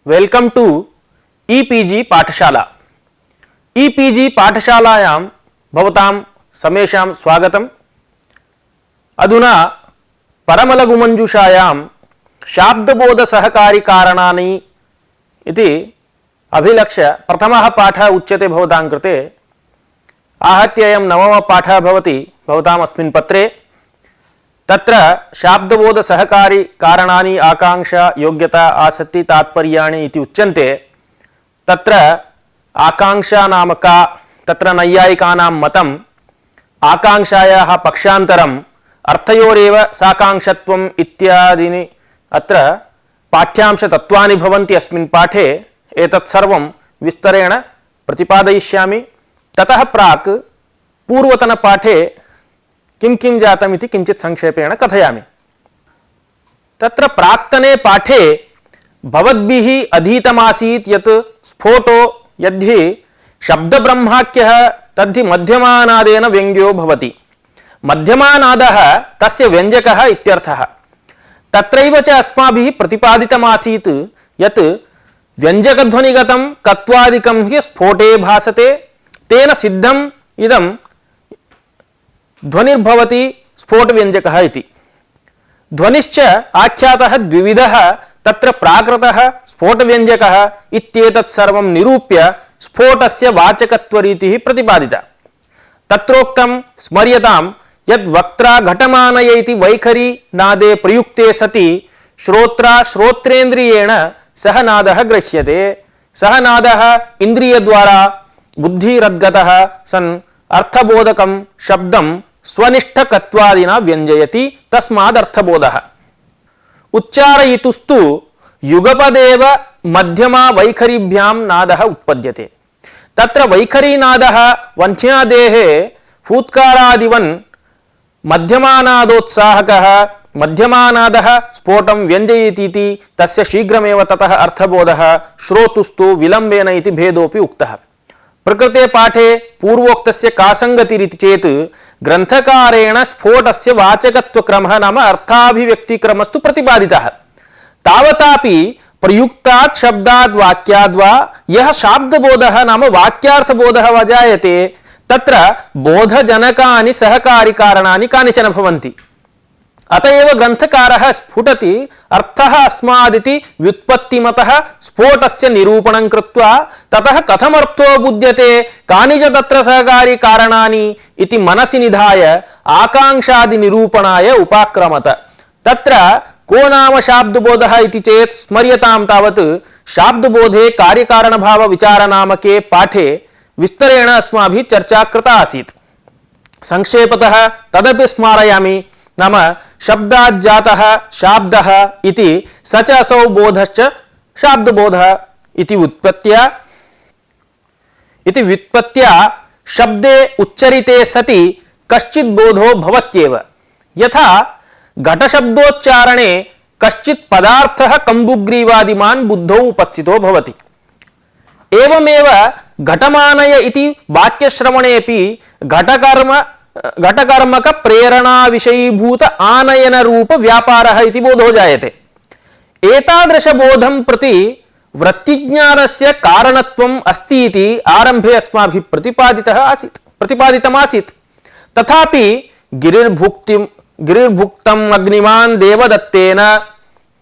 Welcome to e-PG पाठशाला। E-PG पाठशालायां भवतां समेषां स्वागतम्। अधुना परमलघुमञ्जूषायां शाब्दबोधसहकारिकारणानि इति अभिलक्ष्य प्रथमः पाठः उच्यते भवतां कृते। आहत्य अयं नवमः पाठः भवति भवताम् अस्मिन् पत्रे। तत्र शाब्दबोध सहकारी कारणानि आकांक्षा योग्यता आसक्ति तात्पर्याणि इति उच्यन्ते। तत्र आकांक्षा नाम का, तत्र नैयायिकानां मतम्, आकांक्षायाः पक्षान्तरम्, अर्थयोरेव साकांक्षत्वम् इत्यादीनि अत्र पाठ्यांशतत्त्वानि भवन्ति अस्मिन् पाठे। एतत् सर्वं विस्तरेण प्रतिपादयिष्यामि। ततः प्राक् पूर्वतनपाठे किं किं जातम् इति किञ्चित् संक्षेपेण कथयामि। तत्र प्राक्तने पाठे भवद्भिः अधीतमासीत् यत् स्फोटो यद्धि शब्दब्रह्माख्यः तद्धि मध्यमानादेन व्यङ्ग्यो भवति। मध्यमानादः तस्य व्यञ्जकः इत्यर्थः। तत्रैव च अस्माभिः प्रतिपादितमासीत् यत् व्यञ्जकध्वनिगतं कत्वादिकं हि स्फोटे भासते, तेन सिद्धम् इदं ध्वनिर्भवति स्फोटव्यञ्जकः इति। ध्वनिश्च आख्यातः द्विविधः, तत्र प्राकृतः स्फोटव्यञ्जकः इत्येतत् सर्वं निरूप्य स्फोटस्य वाचकत्वरीतिः प्रतिपादिता। तत्रोक्तं स्मर्यतां यद् वक्त्रा घटमानय इति वैखरी नादे प्रयुक्ते सति श्रोत्रा श्रोत्रेन्द्रियेण सह नादः गृह्यते। सह नादः इन्द्रियद्वारा बुद्धिरद्गतः सन् अर्थबोधकं शब्दं स्वनिष्ठकत्वादिना व्यञ्जयति, तस्मादर्थबोधः। उच्चारयितुस्तु युगपदेव मध्यमा वैखरीभ्यां नादः उत्पद्यते। तत्र वैखरीनादः वन्ध्यादेः फूत्कारादिवन् मध्यमानादोत्साहकः, मध्यमानादः स्फोटं व्यञ्जयतीति तस्य शीघ्रमेव ततः अर्थबोधः, श्रोतुस्तु विलम्बेन इति भेदोऽपि उक्तः। प्रकृते पाठे पूर्वोक्तस्य का संगतिरिति चेत् ग्रन्थकारेण स्फोटस्य वाचकत्वक्रमः नाम अर्थाभिव्यक्तिक्रमस्तु प्रतिपादितः। तावतापि प्रयुक्तात् शब्दाद् वाक्याद् वा यः शाब्दबोधः नाम वाक्यार्थबोधः वा जायते, तत्र बोधजनकानि सहकारिकारणानि कानिचन भवन्ति। अतएव ग्रन्थकारः स्फुटति अर्थः अस्मादिति व्युत्पत्तिमतः स्फोटस्य निरूपणं कृत्वा ततः कथमर्थो बुध्यते कानि च तत्र सहकारी कारणानि इति मनसि निधाय आकांक्षादि निरूपणाय उपाक्रमत। तत्र को नाम शाब्दबोधः इति चेत् स्मर्यतां तावत् शाब्दबोधे कार्यकारणभाव विचारनामके पाठे विस्तरेण अस्माभिः चर्चा कृता आसीत्। संक्षेपतः तदपि स्मारयामि। नाम शब्दाज्जातः शाब्दः इति स च असौ बोधश्च शाब्दबोधः इति व्युत्पत्त्या शब्दे उच्चरिते सति कश्चित् बोधो भवत्येव। यथा घटशब्दोच्चारणे कश्चित् पदार्थः कम्बुग्रीवादिमान् बुद्धौ उपस्थितो भवति। एवमेव घटमानय इति वाक्यश्रवणेऽपि घटकर्मक प्रेरणा विषयीभूत आनयन रूप व्यापारः इति बोधो जायते। एतादृश बोधं प्रति वृत्तिज्ञानस्य कारणत्वम् अस्ति इति आरम्भे अस्माभिः प्रतिपादितमासीत्। तथापि गिरिर्भुक्तम् अग्निमान् देवदत्तेन,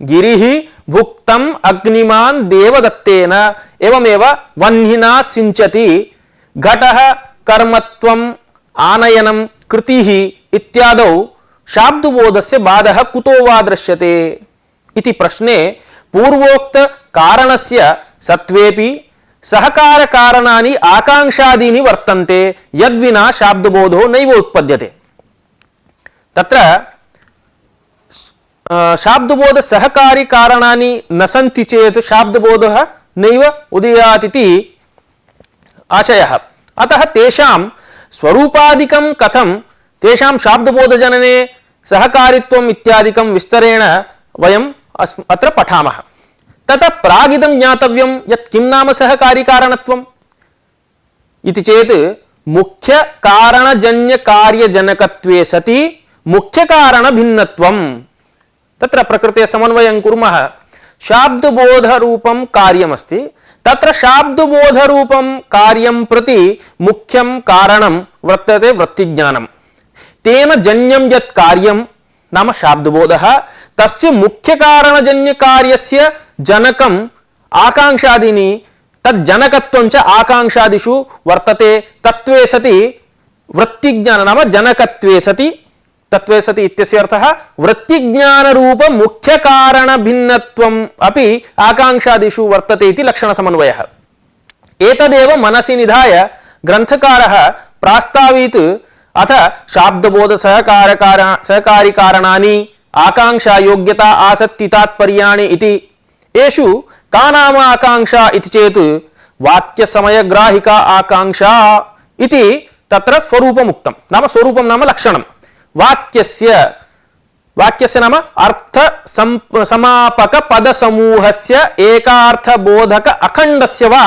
गिरिः भुक्तम् अग्निमान् देवदत्तेन, एवमेव वह्निना सिञ्चति, घटः कर्मत्वम् आनयनं कृतिः इत्यादौ शाब्दबोधस्य बाधः कुतो वा दृश्यते इति प्रश्ने पूर्वोक्त कारणस्य सत्वेपि सहकार कारणानि आकांक्षादीनि वर्तन्ते यद्विना शाब्दबोधो नैव उत्पद्यते। तत्र शाब्दबोध सहकारी कारणानि न सन्ति चेत् शाब्दबोधः नैव उदयात् इति आशयः। अतः तेषां स्वरूपादिकं कथं तेषां शाब्दबोधजनने सहकारित्वम् इत्यादिकं विस्तरेण वयम् अत्र पठामः। ततः प्रागिदं ज्ञातव्यं यत् किं नाम सहकारिकारणत्वम् इति चेत् मुख्यकारणजन्यकार्यजनकत्वे सति मुख्यकारणभिन्नत्वम्। तत्र प्रकृते समन्वयं कुर्मः। शाब्दबोधरूपं कार्यमस्ति। तत्र शाब्दबोधरूपं कार्यं प्रति मुख्यं कारणं वर्तते वृत्तिज्ञानं। तेन जन्यं यत् कार्यं नाम शाब्दबोधः, तस्य मुख्यकारणजन्यकार्यस्य जनकम् आकाङ्क्षादीनि तज्जनकत्वं च आकाङ्क्षादिषु वर्तते। तत्त्वे सति वृत्तिज्ञान नाम जनकत्वे सति, तत्त्वे सति इत्यस्य अर्थः वृत्तिज्ञानरूप मुख्यकारणभिन्नत्वम् अपि आकाङ्क्षादिषु वर्तते इति लक्षणसमन्वयः। एतदेव मनसि निधाय ग्रन्थकारः प्रास्तावयत्। अथ शाब्दबोधसहकारि कारणानि आकाङ्क्षा योग्यता आसक्ति तात्पर्याणि इति। एषु का नाम आकाङ्क्षा इति चेत् वाक्यसमयग्राहिका आकाङ्क्षा इति तत्र स्वरूपमुक्तं। नाम स्वरूपं नाम लक्षणं। वाक्यस्य नाम अर्थ समापक पदसमूहस्य एकार्थबोधक अखण्डस्य वा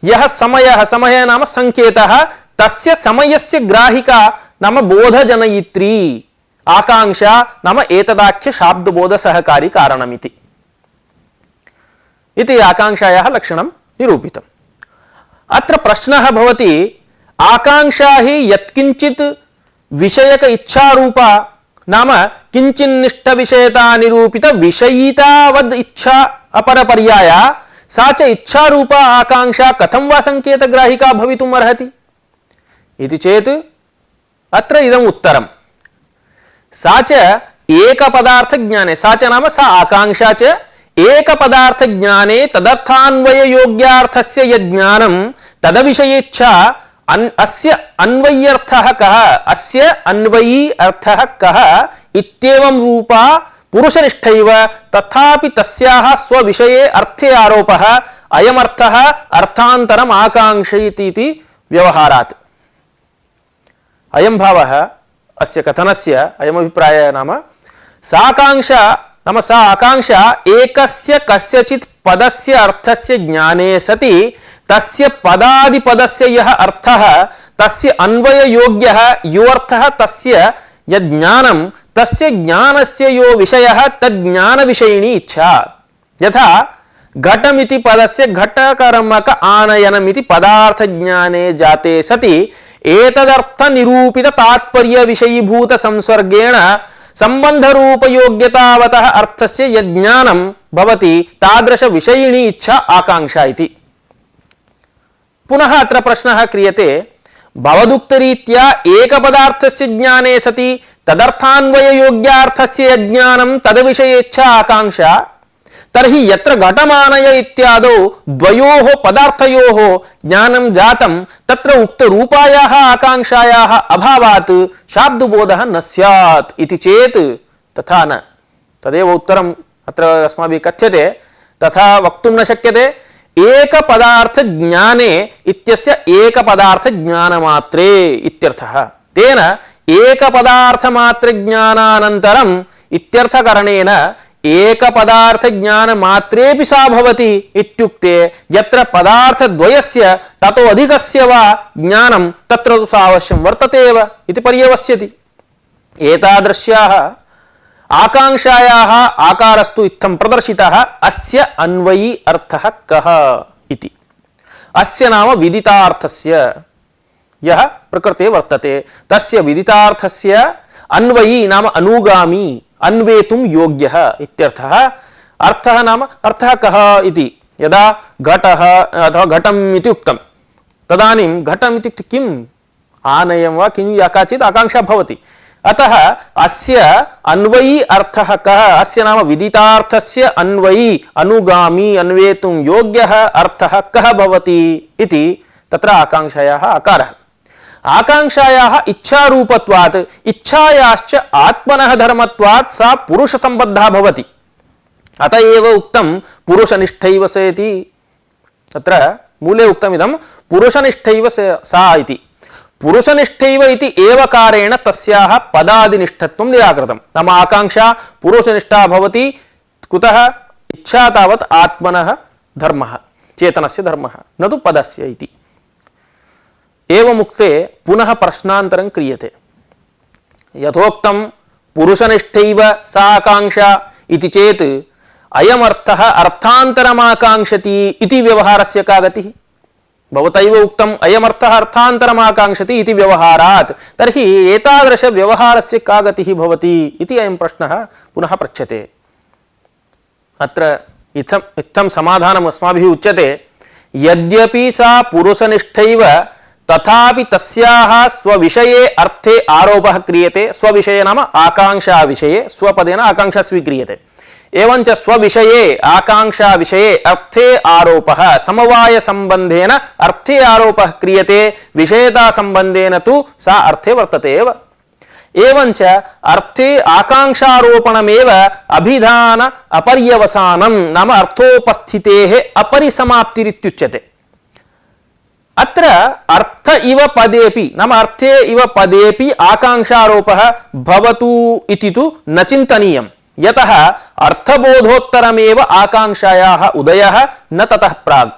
यः समयः नाम संकेतः, तस्य समयस्य ग्राहिका नाम बोधजनयित्री आकाङ्क्षा नाम एतदाख्य शाब्दबोधसहकारि कारणमिति। इति आकाङ्क्षायाः लक्षणं निरूपितम्। अत्र प्रश्नः भवति, आकाङ्क्षा हि यत्किञ्चित् विषयक इच्छारूपा नाम किञ्चिन्निष्ठ विषयता निरूपित विषयितावद् इच्छा अपरपर्याया, सा च इच्छारूपा आकाङ्क्षा कथं वा संकेतग्राहिका भवितुम् अर्हति इति चेत् अत्र इदम् उत्तरम्। सा च एकपदार्थज्ञाने, सा च नाम सा आकाङ्क्षा च एकपदार्थज्ञाने तदर्थान्वययोग्यार्थस्य यज्ञानं तदविषयेच्छा अस्य अन्वय्यर्थः कः, अस्य अन्वयी अर्थः कः इत्येवं रूपा पुरुषनिष्ठैव, तथापि तस्याः स्वविषये अर्थे आरोपः अयमर्थः अर्थान्तरम् आकाङ्क्षयति इति व्यवहारात्। अयं भावः अस्य कथनस्य, अयमभिप्रायः नाम साकाङ्क्षा नाम सा आकाङ्क्षा एकस्य कस्यचित् पदस्य अर्थस्य ज्ञाने सति तस्य पदादिपदस्य यः अर्थः तस्य अन्वययोग्यः यो अर्थः तस्य यज्ञानं तस्य ज्ञानस्य यो विषयः तज्ज्ञानविषयिणी इच्छा। यथा घटमिति पदस्य घटकर्मक आनयनमिति पदार्थज्ञाने जाते सति एतदर्थ निरूपित तात्पर्य विषयीभूत संसर्गेण संबंधरूपयोग्यतावतः अर्थस्य यज्ञानं भवति तादृश विषयिणी इच्छा आकाङ्क्षा इति। पुनः अत्र प्रश्नः क्रियते, भवदुक्तरीत्या एकपदार्थस्य ज्ञाने सति तदर्थान्वययोग्यार्थस्य यज्ञानं तद्विषयेच्छा आकाङ्क्षा, तर्हि यत्र घटमानय इत्यादौ द्वयोः पदार्थयोः ज्ञानं जातं तत्र उक्तरूपायाः आकाङ्क्षायाः अभावात् शाब्दबोधः न स्यात् इति चेत् तथा न। तदेव उत्तरम् अत्र अस्माभिः कथ्यते। तथा वक्तुं न शक्यते। एकपदार्थ ज्ञाने इत्यस्य एकपदार्थ ज्ञानमात्रे इत्यर्थः। तेन एकपदार्थमात्र ज्ञानानन्तरम् इत्यर्थकरणेन एकपदार्थ ज्ञानमात्रेऽपि सा भवति इत्युक्ते यत्र पदार्थद्वयस्य ततो अधिकस्य वा ज्ञानं तत्र तु सा अवश्यं वर्तते एव इति पर्यवस्यति। एतादृश्याः आकाङ्क्षायाः आकारस्तु इत्थं प्रदर्शितः। अस्य अन्वयी अर्थः कः इति। अस्य नाम विदितार्थस्य यः प्रकृते वर्तते तस्य विदितार्थस्य अन्वयी नाम अनुगामी अन्वेतुं योग्यः इत्यर्थः। अर्थः नाम अर्थः कः इति यदा घटः अथवा घटम् इति उक्तं तदानीं घटम् इत्युक्ते किम्, आनयं वा किं या काचित् आकाङ्क्षा भवति। अतः अस्य अन्वयी अर्थः कः, अस्य नाम विदितार्थस्य अन्वयी अनुगामी अन्वेतुं योग्यः अर्थः कः भवति इति तत्र आकाङ्क्षायाः आकारः। आकाङ्क्षायाः इच्छारूपत्वात् इच्छायाश्च आत्मनः धर्मत्वात् सा पुरुषसम्बद्धा भवति। अत एव उक्तं पुरुषनिष्ठैव सेति। तत्र मूले उक्तमिदं पुरुषनिष्ठैव सा इति। पुरुषनिष्ठैव इति एवकारेण तस्याः पदादिनिष्ठत्वं निराकृतं। नाम आकाङ्क्षा पुरुषनिष्ठा भवति। कुतः? इच्छा तावत् आत्मनः धर्मः, चेतनस्य धर्मः, न तु पदस्य इति। एवमुक्ते पुनः प्रश्नान्तरं क्रियते। यथोक्तं पुरुषनिष्ठैव सा आकाङ्क्षा इति चेत् अयमर्थः अर्थान्तरमाकाङ्क्षति इति व्यवहारस्य का गतिः? भवतैव उक्तम् अयमर्थः अर्थान्तरमाकाङ्क्षति इति व्यवहारात्, तर्हि एतादृश व्यवहारस्य का गतिः भवति इति अयं प्रश्नः पुनः पृच्छ्यते। अत्र इत्थं समाधानम् अस्माभिः उच्यते, यद्यपि सा पुरुषनिष्ठैव तथापि तस्याः स्वविषये अर्थे आरोपः क्रियते। स्वविषये नाम आकाङ्क्षा विषये, स्वपदेन आकाङ्क्षा स्वीक्रियते। एवञ्च स्वविषये आकाङ्क्षा विषये अर्थे आरोपः, समवाय संबंधेन अर्थे आरोपः क्रियते, विषयता संबंधेन तु सा अर्थे वर्तते एव। एवञ्च अर्थे आकाङ्क्षारोपणमेव अभिधान अपर्यवसानं नाम अर्थोपस्थितेः अपरिसमाप्तिरित्युच्यते। अत्र अर्थ इव पदेपि नाम अर्थे इव पदेपि आकाङ्क्षारोपः भवतु इति तु न चिन्तनीयम्, यतः अर्थबोधोत्तरमेव आकाङ्क्षायाः उदयः न ततः प्राग्।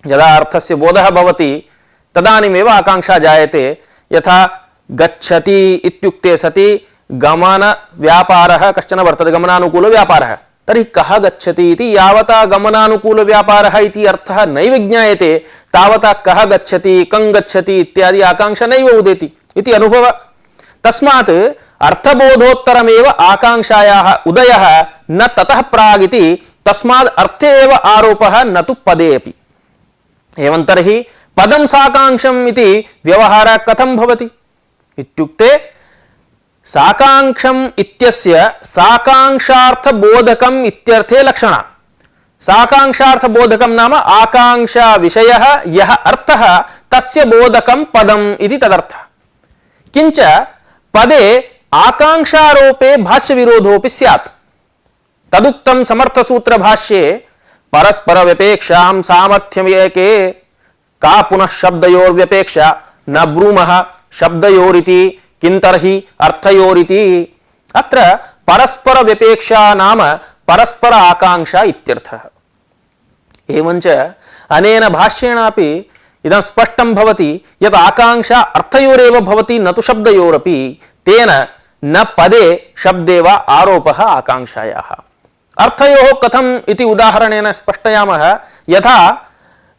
यदा अर्थस्य बोधः भवति तदानीमेव आकाङ्क्षा जायते। यथा गच्छति इत्युक्ते सति गमन व्यापारः कश्चन वर्तते, गमनानुकूल व्यापारः। तर्हि कः गच्छति इति यावता गमनानुकूल व्यापारः इति अर्थः नैव ज्ञायते तावता कः गच्छति कं गच्छति इत्यादि आकाङ्क्षा नैव उदेति इति अनुभवः। तस्मात् अर्थबोधोत्तरमेव आकाङ्क्षायाः उदयः न ततः प्राग् इति, तस्मात् अर्थे एव आरोपः न तु पदे अपि। एवं तर्हि पदं साकाङ्क्षम् इति व्यवहारः कथं भवति इत्युक्ते, साकाङ्क्षम् इत्यस्य साकाङ्क्षार्थबोधकम् इत्यर्थे लक्षणा। साकाङ्क्षार्थबोधकं नाम आकाङ्क्षा विषयः यः अर्थः तस्य बोधकं पदम् इति तदर्थः। किञ्च पदे आकाङ्क्षारोपे भाष्य विरोधोऽपि स्यात्। तदुक्तं समर्थसूत्र भाष्ये परस्पर व्यपेक्षां सामर्थ्यमेके का पुनः शब्दयोर्व्यपेक्षा न ब्रूमः शब्दयोरिति किन्तर्हि अर्थयोरिति। अत्र परस्पर व्यपेक्षा नाम परस्पर आकाङ्क्षा इत्यर्थः। एवञ्च अनेन भाष्येणापि इदं स्पष्टं भवति यत् आकाङ्क्षा अर्थयोरेव भवति न तु शब्दयोरपि। तेन न पदे शब्दे वा आरोपः आकाङ्क्षायाः। अर्थयोः कथम् इति उदाहरणेन स्पष्टयामः। यथा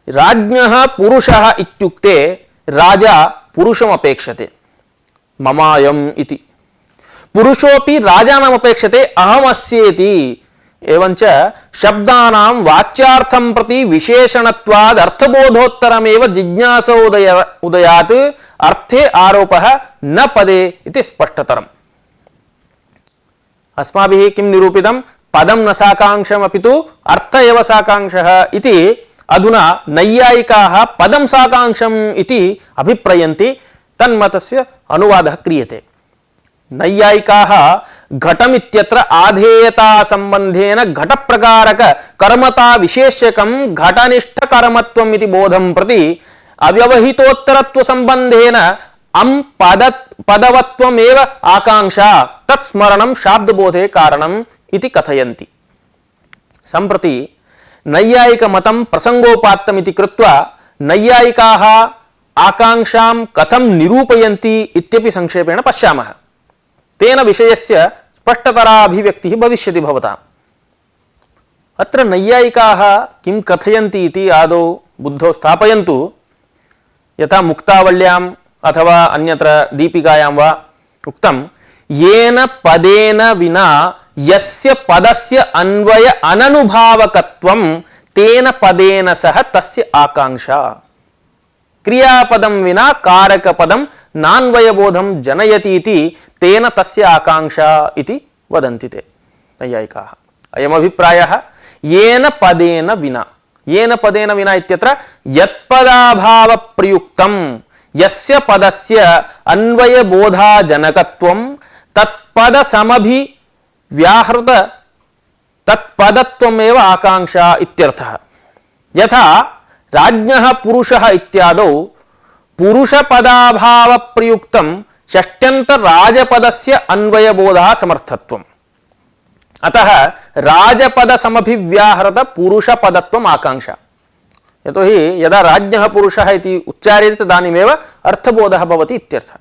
राज्ञः पुरुषः इत्युक्ते राजा पुरुषमपेक्षते ममायम् इति, पुरुषोऽपि राजानमपेक्षते अहमस्येति। एवञ्च शब्दानां वाच्यार्थं प्रति विशेषणत्वाद् अर्थबोधोत्तरमेव जिज्ञासो उदयात् अर्थे आरोपः न पदे इति स्पष्टतरम्। अस्माभिः किं निरूपितं? पदं न साकाङ्क्षम् अपि तु अर्थ एव साकाङ्क्षः इति। अधुना नैयायिकाः पदं साकाङ्क्षम् इति अभिप्रयन्ति, तन्मतस्य अनुवादः क्रियते। नैयायिकाः घटमित्यत्र आधेयता संबंधेन घटप्रकारक कर्मता विशेष्यकं घटनिष्ठकर्मत्वम् इति बोधं प्रति अव्यवहितोत्तरत्व संबंधेन पदवत्वमेव आकाङ्क्षा तत्स्मरणं शाब्दबोधे कारणम् इति कथयन्ति। सम्प्रति नैयायिकमतं प्रसंगोपात्तमिति कृत्वा नैयायिकाः आकाङ्क्षां कथं निरूपयन्ति इत्यपि संक्षेपेण पश्यामः। तेन विषयस्य स्पष्टतरा अभिव्यक्तिः भविष्यति भवताम्। अत्र नैयायिकाः किं कथयन्ति इति आदौ बुद्धौ स्थापयन्तु। यथा मुक्तावल्याम् अथवा अन्यत्र दीपिकायां वा उक्तं, येन पदेन विना यस्य पदस्य अन्वय अननुभावकत्वं तेन पदेन सह तस्य आकाङ्क्षा। क्रियापदं विना कारकपदं नान्वयबोधं जनयति इति तेन तस्य आकाङ्क्षा इति वदन्ति ते नैयायिकाः। अयमभिप्रायः येन पदेन विना। येन पदेन विना इत्यत्र यत्पदाभाव प्रयुक्तं यस्य पदस्य अन्वयबोधाजनकत्वं तत्पद समभि व्याहृत तत्पदत्वमेव आकाङ्क्षा इत्यर्थः। यथा राज्ञः पुरुषः इत्यादौ पुरुषपदाभाव प्रयुक्तं षष्ट्यन्त राजपदस्य अन्वयबोधः समर्थत्वम्। अतः राजपद समभिव्याहृत पुरुषपदत्वम् आकाङ्क्षा। यतोहि यदा राज्ञः पुरुषः इति उच्चार्यते तदानीमेव अर्थबोधः भवति इत्यर्थः।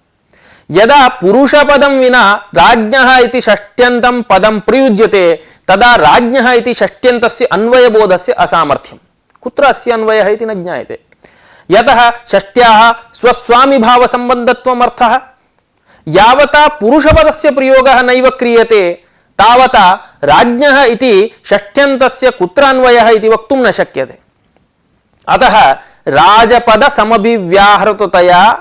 यदा पुरुषपदं विना राज्ञः इति षष्ट्यन्तं पदं प्रयुज्यते तदा राज्ञः इति षष्ट्यन्तस्य अन्वयबोधस्य असामर्थ्यं। कुत्र अस्य अन्वयः इति न ज्ञायते। यतः षष्ट्याः स्वस्वामिभावसम्बन्धत्वम् अर्थः यावता पुरुषपदस्य प्रयोगः नैव क्रियते तावता राज्ञः इति षष्ट्यन्तस्य कुत्र अन्वयः इति वक्तुं न शक्यते। अतः राजपदसमभिव्याहृततया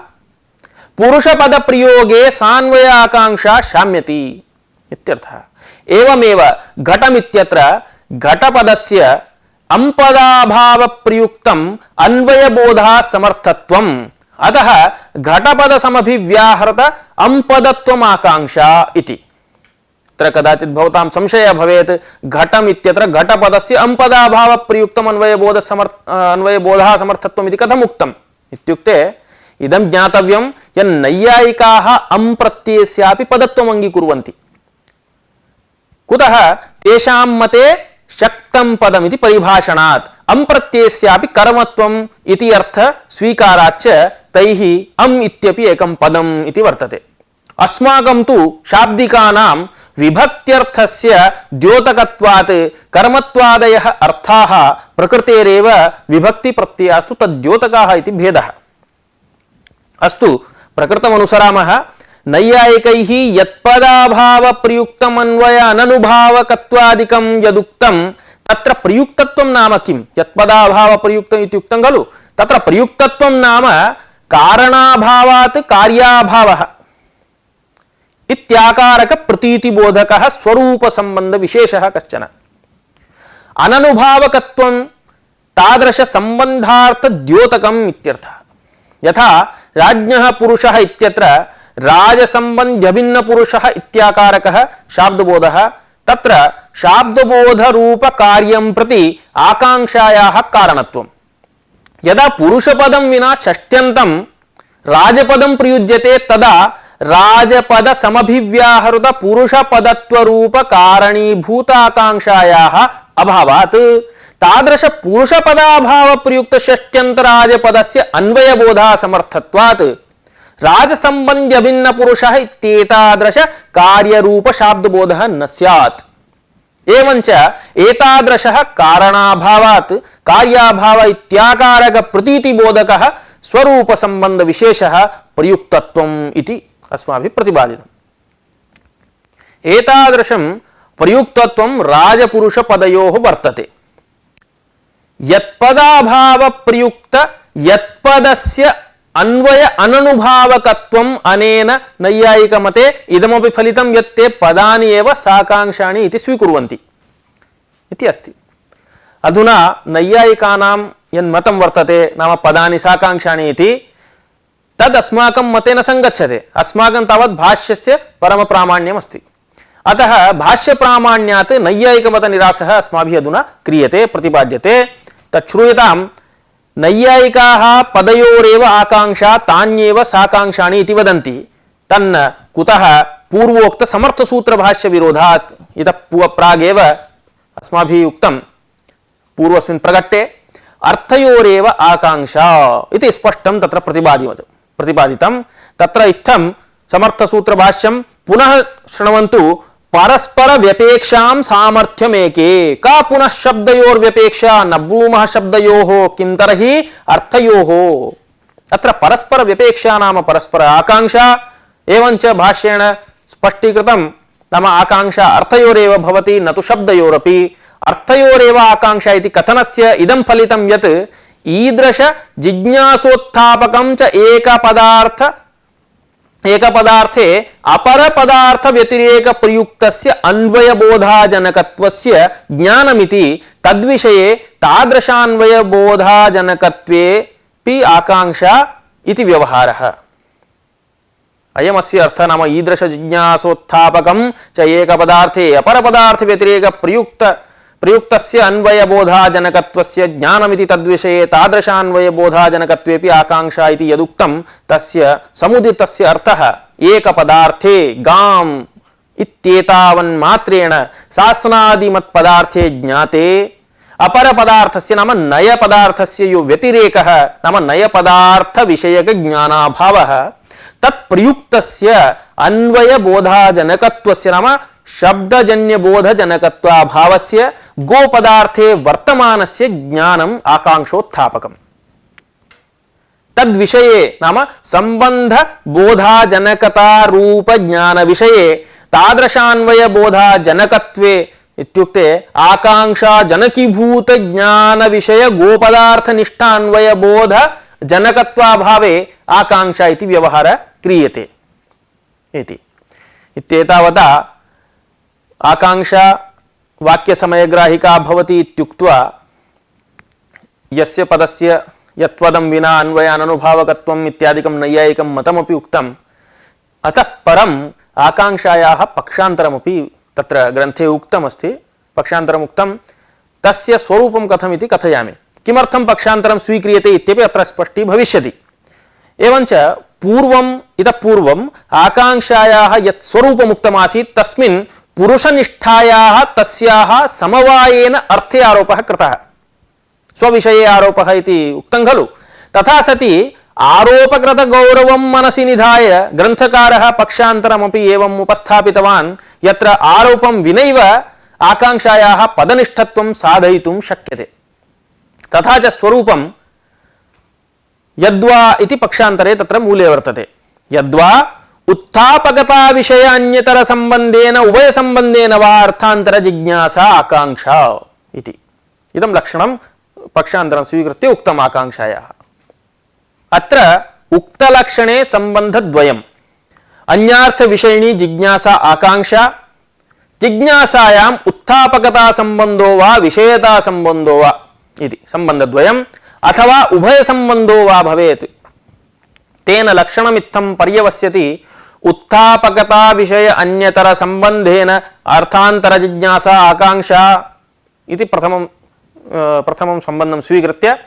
पुरुषपदप्रयोगे सान्वयाकाङ्क्षा शाम्यति इत्यर्थः। एवमेव घटमित्यत्र घटपदस्य अंपदाभावप्रयुक्तम् अन्वयबोधः समर्थत्वम्। अतः घटपदसमभिव्याहृत अंपदत्वमाकाङ्क्षा इति। तत्र कदाचित् भवतां संशयः भवेत्, घटम् इत्यत्र घटपदस्य अंपदाभावप्रयुक्तम् अन्वयबोधः समर्थत्वम् इति कथम् उक्तम् इत्युक्ते इदं ज्ञातव्यं यत् नैयायिकाः अं प्रत्ययस्यापि पदत्वम् अङ्गीकुर्वन्ति। कुतः? तेषां मते शक्तं पदमिति परिभाषणात् अं प्रत्ययस्यापि कर्मत्वम् इति अर्थ स्वीकाराच्च तैः अम् इत्यपि एकं पदम् इति वर्तते। अस्माकं तु शाब्दिकानां विभक्त्यर्थस्य द्योतकत्वात् कर्मत्वादयः अर्थाः प्रकृतेरेव विभक्तिप्रत्ययास्तु तद्द्योतकाः इति भेदः। अस्तु, प्रकृतमनुसरामः। नैयायिकैः यत्पदाभावप्रयुक्तम् अन्वय अननुभावकत्वादिकं यदुक्तं तत्र प्रयुक्तत्वं नाम किं? यत्पदाभावप्रयुक्तम् इत्युक्तं खलु, तत्र प्रयुक्तत्वं नाम कारणाभावात् कार्याभावः इत्याकारक प्रतीतिबोधकः स्वरूपसम्बन्धविशेषः कश्चन। अननुभावकत्वं तादृशसम्बन्धार्थद्योतकम् इत्यर्थः। यथा राज्ञः पुरुषः इत्यत्र राजसम्बन्ध्यभिन्नपुरुषः इत्याकारकः शाब्दबोधः, तत्र शाब्दबोधरूपकार्यं प्रति आकाङ्क्षायाः कारणत्वम्। यदा पुरुषपदं विना षष्ट्यन्तं राजपदं प्रयुज्यते तदा राजपदसमभिव्याहृत पुरुषपदत्वरूपकारणीभूताकाङ्क्षायाः अभावात् तादृश पुरुषपदाभावप्रयुक्तषष्ट्यन्तराजपदस्य अन्वयबोधः समर्थत्वात् राजसम्बन्ध्यभिन्नपुरुषः इत्येतादृश कार्यरूपशाब्दबोधः न स्यात्। एवञ्च एतादृशः कारणाभावात् कार्याभाव इत्याकारक प्रतीतिबोधकः स्वरूपसम्बन्धविशेषः प्रयुक्तत्वम् इति अस्माभिः प्रतिपादितम्। एतादृशं प्रयुक्तत्वं राजपुरुषपदयोः वर्तते। यत्पदाभावप्रयुक्त यत्पदस्य अन्वय अननुभावकत्वम् अनेन नैयायिकमते इदमपि फलितं यत्ते पदानि एव साकाङ्क्षाणि इति स्वीकुर्वन्ति इति अस्ति। अधुना नैयायिकानां यन्मतं वर्तते नाम पदानि साकाङ्क्षाणि इति, तद् अस्माकं मते न संगच्छते। अस्माकं तावत् भाष्यस्य परमप्रामाण्यम् अस्ति। अतः भाष्यप्रामाण्यात् नैयायिकमतनिरासः अस्माभिः अधुना क्रियते, प्रतिपाद्यते। तच्छ्रूयताम्। नैयायिकाः पदयोरेव आकाङ्क्षा तान्येव साकाङ्क्षाणि इति वदन्ति। तन्न कुतः? पूर्वोक्त समर्थसूत्रभाष्यविरोधात्। इतः प्रागेव अस्माभिः उक्तं पूर्वस्मिन् प्रकटे अर्थयोरेव आकाङ्क्षा इति स्पष्टं तत्र प्रतिपादितं। तत्र इत्थं समर्थसूत्रभाष्यं पुनः शृण्वन्तु। परस्पर व्यपेक्षां सामर्थ्यमेके। का पुनः शब्दयोर्व्यपेक्षा? न ब्रूमः शब्दयोः, किं तर्हि अर्थयोः। अत्र परस्पर व्यपेक्षा नाम परस्पर आकाङ्क्षा। एवञ्च भाष्येण स्पष्टीकृतं नाम आकाङ्क्षा अर्थयोरेव भवति, न तु शब्दयोरपि। अर्थयोरेव आकाङ्क्षा इति कथनस्य इदं फलितं यत् ईदृश जिज्ञासोत्थापकं च एकपदार्थे अपरपदार्थ व्यतिरेक प्रयुक्तस्य अन्वयबोधाजनकत्वस्य ज्ञानमिति तद्विषये तादृशान्वयबोधाजनकत्वेऽपि आकाङ्क्षा इति व्यवहारः। अयमस्य अर्थः। नाम ईदृश जिज्ञासोत्थापकं च एकपदार्थे अपरपदार्थ व्यतिरेक प्रयुक्तस्य अन्वयबोधाजनकत्वस्य ज्ञानमिति तद्विषये तादृशान्वयबोधाजनकत्वेऽपि आकाङ्क्षा इति यदुक्तं तस्य समुदितस्य अर्थः एकपदार्थे गाम् इत्येतावन्मात्रेण सासनादिमत्पदार्थे ज्ञाते अपरपदार्थस्य नाम नयपदार्थस्य यो व्यतिरेकः नाम नयपदार्थविषयकज्ञानाभावः तत्प्रयुक्तस्य अन्वयबोधाजनकत्वस्य नाम शब्दजन्यबोधजनकत्वाभावस्य गोपदार्थे वर्तमानस्य ज्ञानम् आकांक्षोत्थापकम्। तद्विषये नाम संबंध बोधाजनकता रूप ज्ञान विषये तादृशान्वय बोधाजनकत्वे इत्युक्ते आकांक्षा जनकीभूत ज्ञान विषय गोपदार्थ निष्ठान्वय बोध जनकत्वाभावे आकांक्षा इति व्यवहार क्रियते इति। इत्येतावता आकांक्षा वाक्यसमयग्राहिका भवति इत्युक्त्वा यस्य पदस्य यत्पदं विना अन्वयाननुभावकत्वम् इत्यादिकं नैयायिकं मतमपि उक्तम्। अतः परम् आकांक्षायाः पक्षान्तरमपि तत्र ग्रन्थे उक्तमस्ति। पक्षान्तरम् उक्तं तस्य स्वरूपं कथमिति कथयामि। किमर्थं पक्षान्तरं स्वीक्रियते इत्यपि अत्र स्पष्टी भविष्यति। एवञ्च इतः पूर्वम् आकांक्षायाः यत् स्वरूपमुक्तमासीत् तस्मिन् पुरुषनिष्ठायाः तस्याः समवायेन अर्थे आरोपः कृतः, स्वविषये आरोपः इति उक्तं खलु। तथा सति आरोपकृत गौरवं मनसि निधाय ग्रन्थकारः पक्षान्तरमपि एवम् उपस्थापितवान् यत्र आरोपं विनैव आकांक्षायाः पदनिष्ठत्वं साधयितुं शक्यते। तथा च स्वरूपं यद्वा इति पक्षान्तरे तत्र मूले वर्तते। यद्वा उत्थापकता विषय अन्यतर संबंधेन उभय संबंधेन वा अर्थान्तर जिज्ञासा आकांक्षा इति। इदं लक्षणं पक्षान्तरं स्वीकृत्य उक्तम् आकांक्षायाः। अत्र उक्तलक्षणे संबन्धद्वयम्। अन्यार्थ विषयिणी जिज्ञासा आकांक्षा। जिज्ञासायाम् उत्थापकता संबंधो वा विषयता संबंधो वा इति संबंधद्वयम् अथवा उभय संबंधो वा भवेत्। तेन लक्षणमित्थं पर्यवस्यति उत्थापकता विषय अन्यतर संबंधेन अर्थान्तर जिज्ञासा आकांक्षा इति प्रथमं संबंधं स्वीकृत्य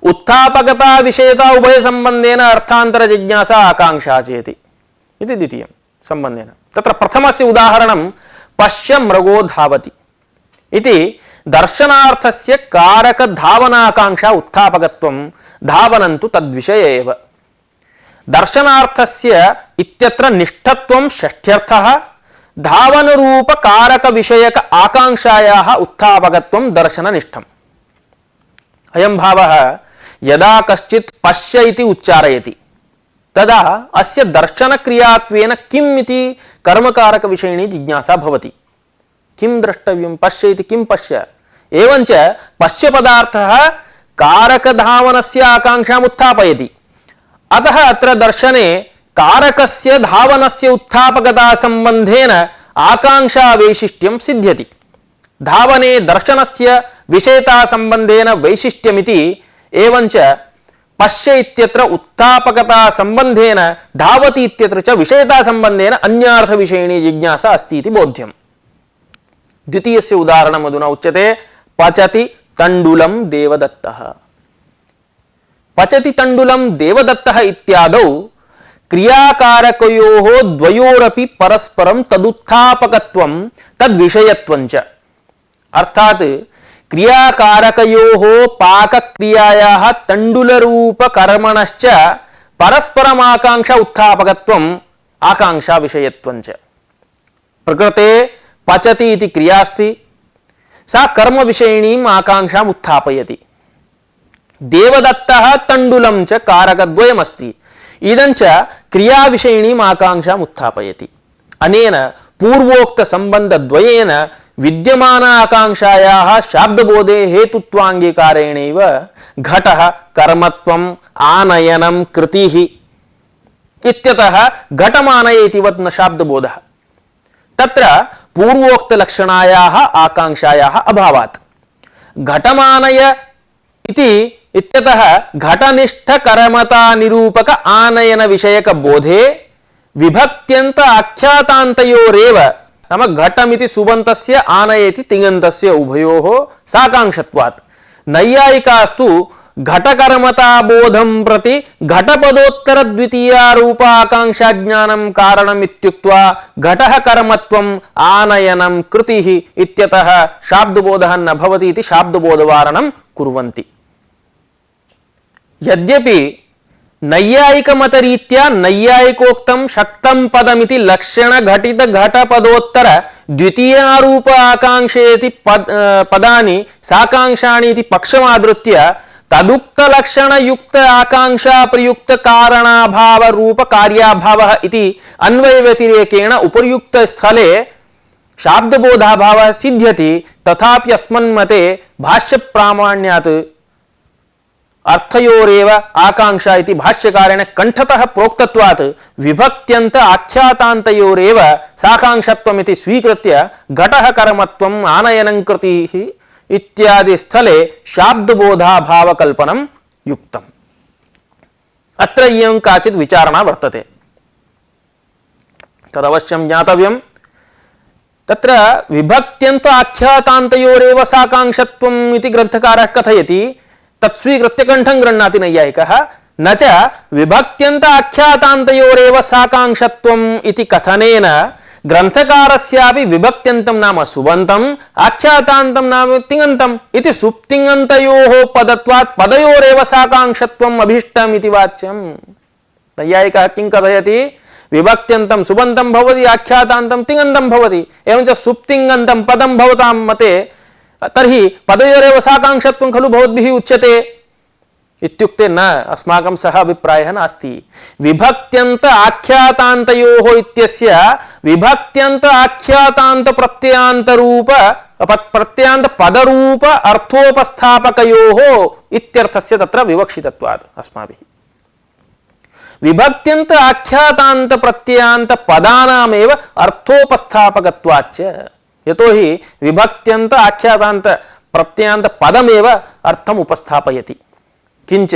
उत्थापकता विषयता उभय संबंधेन अर्थान्तर जिज्ञासा आकांक्षा चेति इति द्वितीयं संबंधेन। तत्र प्रथमस्य उदाहरणं पश्य मृगो धावति इति दर्शनार्थस्य कारक धावनाकांक्षा उत्थापकत्वं धावनं तु तद्विषये एव। दर्शनार्थस्य इत्यत्र निष्ठत्वं षष्ठ्यर्थः, धावन रूप कारक विषयक आकांक्षायाः उत्थापकत्वं दर्शननिष्ठम्। अयं भावः यदा कश्चित् पश्य इति उच्चारयति तदा अस्य दर्शनक्रियात्वेन किम् इति कर्मकारक विषयिणी जिज्ञासा भवति। किं द्रष्टव्यं, पश्य इति किं पश्य। एवञ्च पश्य पदार्थः कारकधावनस्य आकांक्षाम् उत्थापयति। अतः अत्र दर्शने कारकस्य धावनस्य उत्थापकता संबंधेन आकांक्षा वैशिष्ट्यं सिद्ध्यति। धावने दर्शनस्य विषयता संबंधेन वैशिष्ट्यमिति एवञ्च पश्य इत्यत्र उत्थापकता संबंधेन धावति इत्यत्र च विषयता संबंधेन अन्यार्थ विषयिणी जिज्ञासा अस्ति इति बोध्यम्। द्वितीयस्य उदाहरणम् अधुना उच्यते पचति तण्डुलं देवदत्तः। पचति तण्डुलं देवदत्तः इत्यादौ क्रियाकारकयोः द्वयोरपि परस्परं तदुत्थापकत्वं तद्विषयत्वं च। अर्थात् क्रियाकारकयोः पाकक्रियायाः तण्डुलरूपकर्मणश्च परस्परमाकांक्षा उत्थापकत्वम् आकांक्षा विषयत्वं च। प्रकृते पचति इति क्रिया अस्ति, सा कर्म विषयिणीम् आकांक्षाम् उत्थापयति। देवदत्तः तण्डुलं च कारकद्वयमस्ति, इदं च क्रिया विषयिणीम् आकांक्षाम् उत्थापयति। अनेन पूर्वोक्त संबंधद्वयेन विद्यमान आकांक्षायाः शाब्दबोधे हेतुत्वाङ्गीकारेणैव घटः कर्मत्वम् आनयनं कृतिः इत्यतः घटमानय इतिवत् न शाब्दबोधः। तत्र पूर्वोक्त लक्षणायाः आकांक्षायाः अभावात् घटमानय इति इत्यतः घटनिष्ठ कर्मता निरूपक आनयन विषयक बोधे विभक्त्यन्त आख्यातान्तयोरेव नाम घटमिति सुबन्तस्य आनयति तिङन्तस्य उभयोः साकांक्षत्वात्। नैयायिकास्तु घटकर्मता बोधं प्रति घटपदोत्तर द्वितीया रूप आकांक्षा ज्ञानं कारणम् इत्युक्त्वा घटः कर्मत्वम् आनयनं कृतिः इत्यतः शाब्दबोधः न भवति इति शाब्दबोधवारणं कुर्वन्ति। यद्यपि नैयायिकमतरीत्या नैयायिकोक्तं शक्तं पदमिति लक्षण घटित घटपदोत्तर द्वितीयारूप आकांक्षेति पदानि साकांक्षाणि इति पक्षमादृत्य तदुक्त लक्षण युक्त आकांक्षा प्रयुक्त कारणाभाव रूप कार्याभावः इति अन्वय व्यतिरेकेण उपर्युक्त स्थले शाब्दबोधाभावः सिद्ध्यति। तथापि अस्मन्मते भाष्य प्रामाण्यात् अर्थयोरेव आकांक्षा इति भाष्यकारेण कंठतः प्रोक्तत्वात् विभक्त्यन्त आख्यातान्तयोरेव साकांक्षत्वमिति स्वीकृत्य घटः कर्मत्वम् आनयनं कृतिः इत्यादि स्थले शाब्दबोधाभावकल्पनं युक्तम्। अत्र इयं काचित् विचारणा वर्तते, तदवश्यं ज्ञातव्यम्। तत्र विभक्त्यन्त आख्यातान्तयोरेव साकांक्षत्वम् इति ग्रन्थकारः कथयति, तत् स्वीकृत्य कंठं गृह्णाति नैयायिकः। न च विभक्त्यन्त आख्यातान्तयोरेव साकांक्षत्वम् इति कथनेन ग्रन्थकारस्यापि विभक्त्यन्तं नाम सुबन्तम् आख्यातान्तं नाम तिङन्तम् इति सुप्तिङन्तयोः पदत्वात् पदयोरेव साकांक्षत्वम् अभीष्टम् इति वाच्यम्। नैयायिकः किं कथयति, विभक्त्यन्तं सुबन्तं भवति आख्यातान्तं तिङन्तं भवति, एवञ्च सुप्तिङन्तं पदं भवतां मते तर्हि पदयोरेव साकांक्षत्वं खलु भवद्भिः उच्यते इत्युक्ते न, अस्माकं सह अभिप्रायः नास्ति। विभक्त्यन्त आख्यातान्तयोः इत्यस्य विभक्त्यन्त आख्यातान्त प्रत्ययान्त रूप प्रत्ययान्त पदरूप अर्थोपस्थापकयोः इत्यर्थस्य तत्र विवक्षितत्वात् अस्माभिः विभक्त्यन्त आख्यातान्त प्रत्ययान्त पदानामेव अर्थोपस्थापकत्वाच्च। यतोहि विभक्त्यन्त आख्यातान्त प्रत्ययान्त पदमेव अर्थम् उपस्थापयति। किंच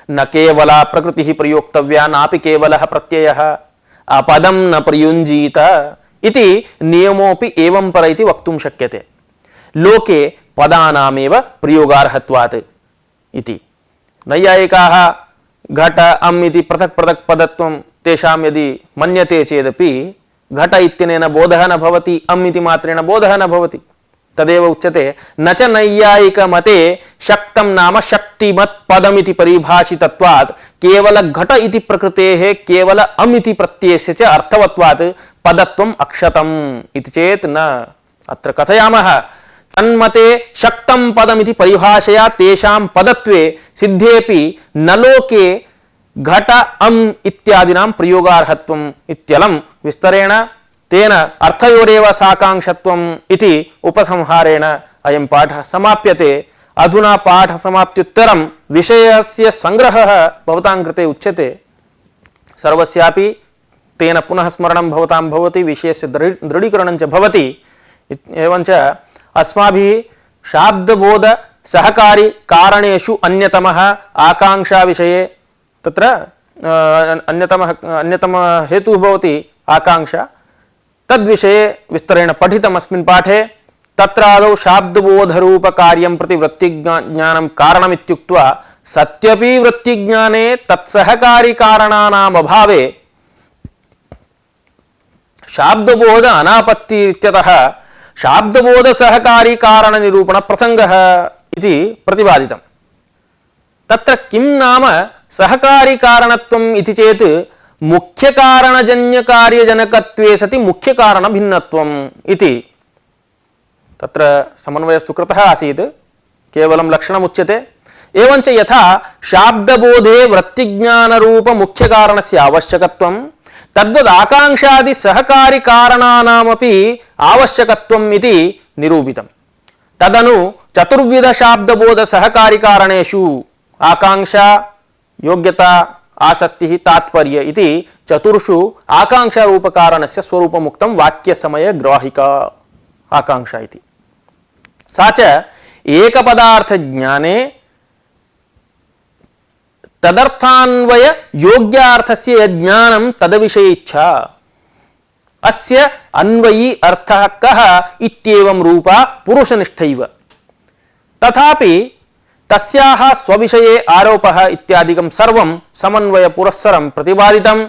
न केवला प्रकृतिः प्रयोक्तव्या नापि केवलः प्रत्ययः अपदं न प्रयुञ्जीत इति नियमोऽपि एवं पर इति वक्तुं शक्यते। लोके पदानामेव प्रयोगार्हत्वात् इति। नैयायिकाः घट अम् इति पृथक् पृथक् पदत्वं तेषां यदि मन्यते चेदपि घट इत्यनेन बोधः न भवति, अम् इति मात्रेण बोधः न भवति। तदेव उच्यते न च नैयायिक मते शक्तं नाम शक्तिमत् पदमिति परिभाषितत्वात् केवल घट इति प्रकृतेः केवल अम् इति प्रत्ययस्य च अर्थवत्वात् पदत्वम् अक्षतम् इति चेत् न। अत्र कथयामः तन्मते शक्तं पदमिति परिभाषया तेषां पदत्वे सिद्धेपि न लोके घट अम् इत्यादिनां प्रयोगार्हत्वम् इत्यलं विस्तरेण तेन अर्थयोरेव साकांक्षत्वम् इति उपसंहारेण अयं पाठः समाप्यते। अधुना पाठ समाप्त्युत्तरं विषयस्य संग्रहः भवतां कृते उच्यते। सर्वस्यापि तेन पुनः स्मरणं भवतां भवति, विषयस्य दृढीकरणं च भवति। एवञ्च अस्माभिः शाब्दबोध सहकारी कारणेषु अन्यतमः आकांक्षा विषये तत्र अन्यतम हेतुः भवति आकांक्षा, तद्विषये विस्तरेण पठितम् अस्मिन् पाठे। तत्र आदौ शाब्दबोधरूप कार्यं प्रति वृत्तिज्ञानं कारणमित्युक्त्वा सत्यपि वृत्तिज्ञाने तत्सहकारी कारणानाम् अभावे शाब्दबोध अनापत्ति इत्यतः शाब्दबोध सहकारी कारण निरूपण प्रसंगः इति प्रतिपादितम्। तत्र किं नाम सहकारी कारणत्वम् इति चेत् मुख्य कारणजन्य कार्यजनकत्वे सति मुख्य कारण भिन्नत्वम् इति। तत्र समन्वयस्तु कृतः आसीत्, केवलं लक्षणमुच्यते। एवञ्च यथा शाब्दबोधे वृत्तिज्ञानरूप मुख्य कारणस्य आवश्यकत्वं तद्वद् आकांक्षादि सहकारी कारणानामपि आवश्यकत्वम् इति निरूपितम्। तदनु चतुर्विध शाब्दबोध सहकारी कारणेषु आकांक्षा, योग्यता, आसक्तिः, तात्पर्य इति चतुर्षु आकांक्षा रूप कारणस्य स्वरूपमुक्तं वाक्यसमये ग्राहिका आकांक्षा इति। सा च एकपदार्थ ज्ञाने तदर्थान्वय योग्यार्थस्य यज्ञानं तदविषये इच्छा अस्य अन्वयी अर्थः कः इत्येवं रूपा पुरुषनिष्ठैव। तथापि तस्याः स्वविषये आरोपः इत्यादिकं सर्वं समन्वय पुरस्सरं प्रतिपादितं।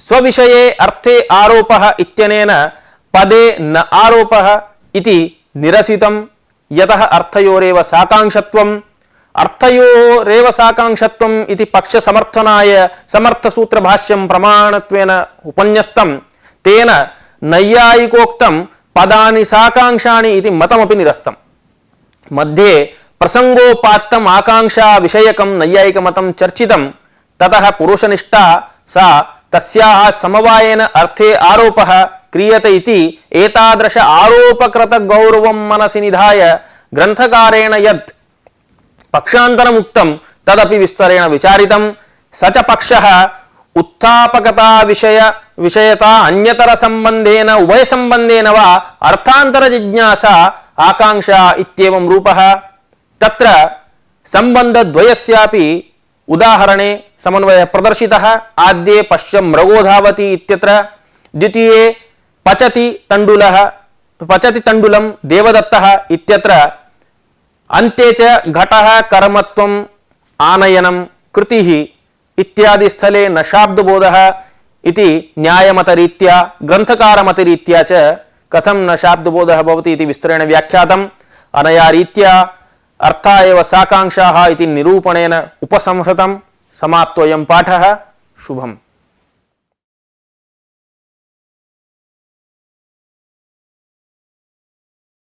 स्वविषये अर्थे आरोपः इत्यनेन पदे न आरोपः इति निरसितं, यतः अर्थयोरेव साकांक्षत्वम्। अर्थयोरेव साकांक्षत्वम् इति पक्षसमर्थनाय समर्थसूत्रभाष्यं प्रमाणत्वेन उपन्यस्तं तेन नैयायिकोक्तं पदानि साकांक्षाणि इति मतमपि निरस्तम्। मध्ये प्रसंगोपात्तम् आकांक्षा विषयकं नैयायिकमतं चर्चितं, ततः पुरुषनिष्ठा सा तस्याः समवायेन अर्थे आरोपः क्रियते इति एतादृश आरोपकृत गौरवं मनसि निधाय ग्रन्थकारेण यत् पक्षान्तरमुक्तं तदपि विस्तरेण विचारितं। स च पक्षः उत्थापकता विषयता अन्यतर संबंधेन उभय संबंधेन वा अर्थांतर जिज्ञासा आकांक्षा इत्येवं रूपः। तत्र संबंधद्वयस्यापि उदाहरणे समन्वयः प्रदर्शितः। आद्ये पश्य मृगो धावति इत्यत्र, द्वितीये पचति तण्डुलं देवदत्तः इत्यत्र, अन्ते च घटः कर्मत्वम् आनयनं कृतिः इत्यादि स्थले न शाब्दबोधः इति न्यायमतरीत्या ग्रन्थकारमतरीत्या च कथं न शाब्दबोधः भवति इति विस्तरेण व्याख्यातम्। अनया रीत्या अर्था एव साकांक्षाः इति निरूपणेन उपसंहृतं। समाप्तोऽयं पाठः। शुभम्।